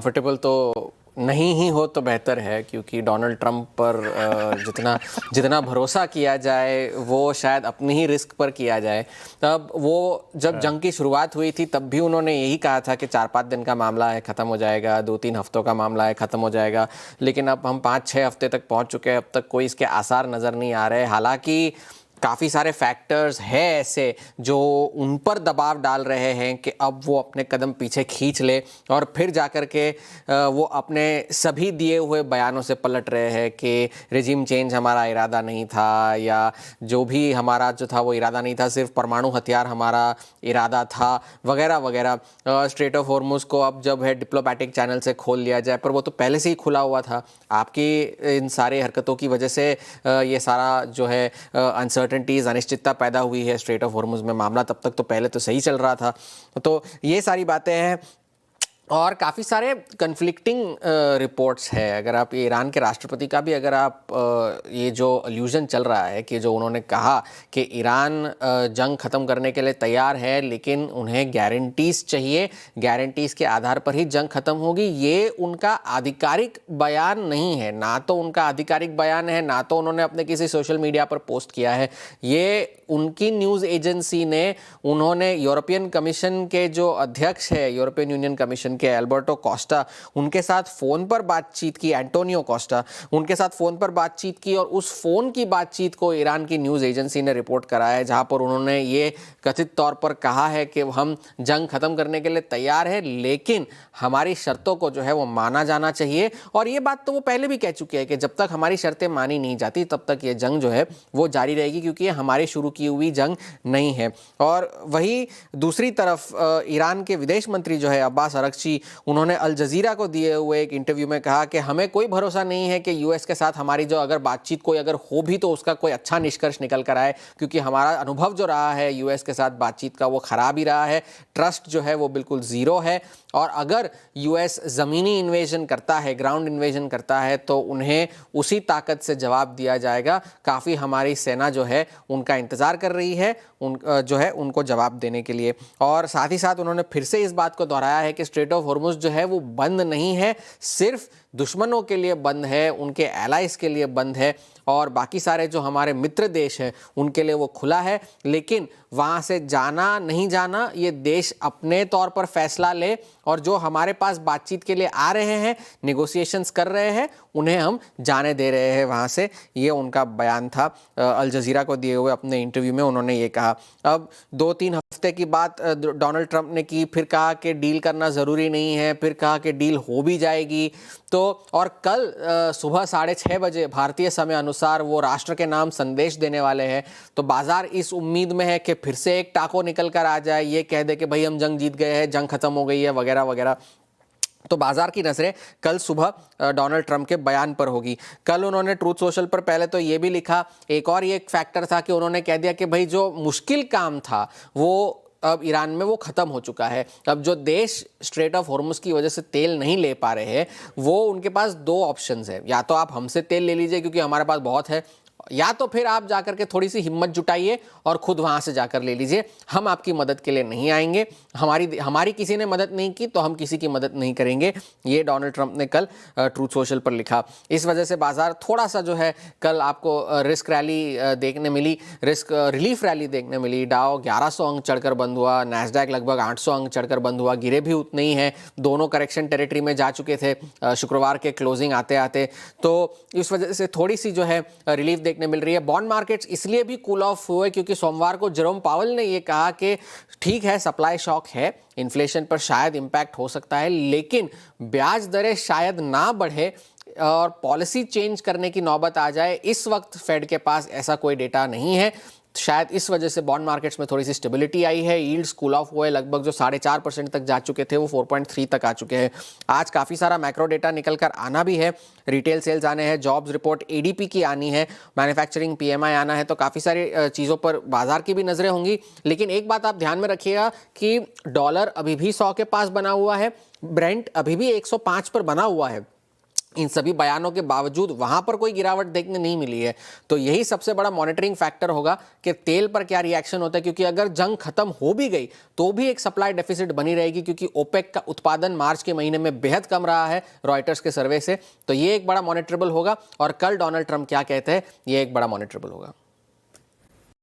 Comfortable तो नहीं ही हो तो बेहतर है, क्योंकि डोनाल्ड ट्रंप पर जितना जितना भरोसा किया जाए वो शायद अपनी ही रिस्क पर किया जाए। तब वो जब जंग की शुरुआत हुई थी तब भी उन्होंने यही कहा था कि 4-5 दिन का मामला है, ख़त्म हो जाएगा, 2-3 हफ्तों का मामला है, ख़त्म हो जाएगा। लेकिन अब हम 5-6 हफ्ते तक पहुंच चुके हैं, अब तक कोई इसके आसार नज़र नहीं आ रहे। हालांकि काफ़ी सारे फैक्टर्स हैं ऐसे जो उन पर दबाव डाल रहे हैं कि अब वो अपने कदम पीछे खींच ले और फिर जाकर के वो अपने सभी दिए हुए बयानों से पलट रहे हैं कि रिजीम चेंज हमारा इरादा नहीं था, या जो भी हमारा जो था वो इरादा नहीं था, सिर्फ परमाणु हथियार हमारा इरादा था, वगैरह वगैरह। स्ट्रेट ऑफ हॉर्मुज़ को अब जब है डिप्लोमेटिक चैनल से खोल लिया जाए, पर वो तो पहले से ही खुला हुआ था। आपकी इन सारी हरकतों की वजह से ये सारा जो है अनसर्टेनिटीज़, अनिश्चितता पैदा हुई है स्ट्रेट ऑफ हॉर्मुज़ में। मामला तब तक तो पहले तो सही चल रहा था। तो ये सारी बातें हैं और काफ़ी सारे कन्फ्लिक्टिंग रिपोर्ट्स है। अगर आप ईरान के राष्ट्रपति का भी अगर आप ये जो अल्यूजन चल रहा है कि जो उन्होंने कहा कि ईरान जंग ख़त्म करने के लिए तैयार है, लेकिन उन्हें गारंटीज़ चाहिए, गारंटीज़ के आधार पर ही जंग ख़त्म होगी, ये उनका आधिकारिक बयान नहीं है। ना तो उनका आधिकारिक बयान है, ना तो उन्होंने अपने किसी सोशल मीडिया पर पोस्ट किया है। ये उनकी न्यूज़ एजेंसी ने, उन्होंने यूरोपियन कमीशन के जो अध्यक्ष है, यूरोपियन यूनियन कमीशन के एल्बर्टो कोस्टा, उनके साथ फ़ोन पर बातचीत की, एंटोनियो कोस्टा, उनके साथ फ़ोन पर बातचीत की और उस फ़ोन की बातचीत को ईरान की न्यूज़ एजेंसी ने रिपोर्ट करा है, जहां पर उन्होंने ये कथित तौर पर कहा है कि हम जंग ख़त्म करने के लिए तैयार है, लेकिन हमारी शर्तों को जो है वो माना जाना चाहिए। और ये बात तो वो पहले भी कह चुके हैं कि जब तक हमारी शर्तें मानी नहीं जाती तब तक ये जंग जो है वो जारी रहेगी, क्योंकि ये हमारी शुरू की हुई जंग नहीं है। और वही दूसरी तरफ ईरान के विदेश मंत्री जो है अब्बास अरगची, उन्होंने अल जजीरा को दिए हुए एक इंटरव्यू में कहा कि हमें कोई भरोसा नहीं है कि यूएस के साथ हमारी जो अगर बातचीत कोई अगर हो भी तो उसका कोई अच्छा निष्कर्ष निकल कर आए, क्योंकि हमारा अनुभव जो रहा है यूएस के साथ बातचीत का वो खराब ही रहा है। ट्रस्ट जो है वो बिल्कुल ज़ीरो है। और अगर यूएस ज़मीनी इन्वेजन करता है, ग्राउंड इन्वेजन करता है, तो उन्हें उसी ताकत से जवाब दिया जाएगा। काफ़ी हमारी सेना जो है उनका इंतज़ार कर रही है जो है उनको जवाब देने के लिए। और साथ ही साथ उन्होंने फिर से इस बात को दोहराया है कि स्ट्रेट ऑफ हॉर्मुज़ जो है वो बंद नहीं है, सिर्फ दुश्मनों के लिए बंद है, उनके एलाइज के लिए बंद है, और बाकी सारे जो हमारे मित्र देश हैं उनके लिए वो खुला है। लेकिन वहाँ से जाना नहीं जाना ये देश अपने तौर पर फैसला ले, और जो हमारे पास बातचीत के लिए आ रहे हैं, नेगोशिएशंस कर रहे हैं, उन्हें हम जाने दे रहे हैं वहाँ से। ये उनका बयान था अल जजीरा को दिए हुए अपने इंटरव्यू में, उन्होंने ये कहा। अब 2-3 हफ्ते की बात डोनाल्ड ट्रंप ने की, फिर कहा कि डील करना ज़रूरी नहीं है, फिर कहा कि डील हो भी जाएगी। तो और कल सुबह 6:30 बजे भारतीय समय अनुसार वो राष्ट्र के नाम संदेश देने वाले हैं। तो बाजार इस उम्मीद में है कि फिर से एक टाको निकल कर आ जाए, ये कह दे कि भाई हम जंग जीत गए हैं, जंग खत्म हो गई है, वगैरह वगैरह। तो बाजार की नजरें कल सुबह डोनाल्ड ट्रंप के बयान पर होगी। कल उन्होंने ट्रूथ सोशल पर पहले तो ये भी लिखा, एक और ये एक फैक्टर था कि उन्होंने कह दिया कि भाई जो मुश्किल काम था वो अब ईरान में वो ख़त्म हो चुका है। अब जो देश स्ट्रेट ऑफ हॉर्मुज़ की वजह से तेल नहीं ले पा रहे हैं, वो उनके पास 2 ऑप्शंस है। या तो आप हमसे तेल ले लीजिए क्योंकि हमारे पास बहुत है, या तो फिर आप जाकर के थोड़ी सी हिम्मत जुटाइए और खुद वहां से जाकर ले लीजिए। हम आपकी मदद के लिए नहीं आएंगे, हमारी किसी ने मदद नहीं की तो हम किसी की मदद नहीं करेंगे। ये डोनाल्ड ट्रंप ने कल ट्रूथ सोशल पर लिखा। इस वजह से बाजार थोड़ा सा जो है कल आपको रिस्क रैली देखने मिली, रिस्क रिलीफ रैली देखने मिली। डाउ 1100 अंक चढ़कर बंद हुआ, नैस्डैक लगभग 800 अंक चढ़कर बंद हुआ, गिरे भी उतने ही हैं, दोनों करेक्शन टेरिटरी में जा चुके थे शुक्रवार के क्लोजिंग आते आते। तो इस वजह से थोड़ी सी जो है रिलीफ देखने मिल रही है। बॉन्ड मार्केट्स इसलिए भी कूल ऑफ हुए क्योंकि सोमवार को जेरोम पावेल ने यह कहा कि ठीक है सप्लाई शॉक है, इन्फ्लेशन पर शायद इंपैक्ट हो सकता है, लेकिन ब्याज दरें शायद ना बढ़े और पॉलिसी चेंज करने की नौबत आ जाए। इस वक्त फेड के पास ऐसा कोई डेटा नहीं है। शायद इस वजह से बॉन्ड मार्केट्स में थोड़ी सी स्टेबिलिटी आई है। यील्ड्स कूल ऑफ हुए, लगभग जो 4.5% तक जा चुके थे वो 4.3 तक आ चुके हैं। आज काफ़ी सारा मैक्रो डेटा निकल कर आना भी है। रिटेल सेल्स आने हैं, जॉब्स रिपोर्ट एडीपी की आनी है, मैन्युफैक्चरिंग पीएमआई आना है। तो काफ़ी सारी चीज़ों पर बाजार की भी नज़रें होंगी। लेकिन एक बात आप ध्यान में रखिएगा कि डॉलर अभी भी 100 के पास बना हुआ है, ब्रेंट अभी भी 105 पर बना हुआ है। इन सभी बयानों के बावजूद वहां पर कोई गिरावट देखने नहीं मिली है। तो यही सबसे बड़ा मॉनिटरिंग फैक्टर होगा कि तेल पर क्या रिएक्शन होता है, क्योंकि अगर जंग खत्म हो भी गई तो भी एक सप्लाई डेफिसिट बनी रहेगी, क्योंकि ओपेक का उत्पादन मार्च के महीने में बेहद कम रहा है रॉयटर्स के सर्वे से। तो ये एक बड़ा मॉनिटरेबल होगा, और कल डोनाल्ड ट्रंप क्या कहते हैं ये एक बड़ा मॉनिटरेबल होगा।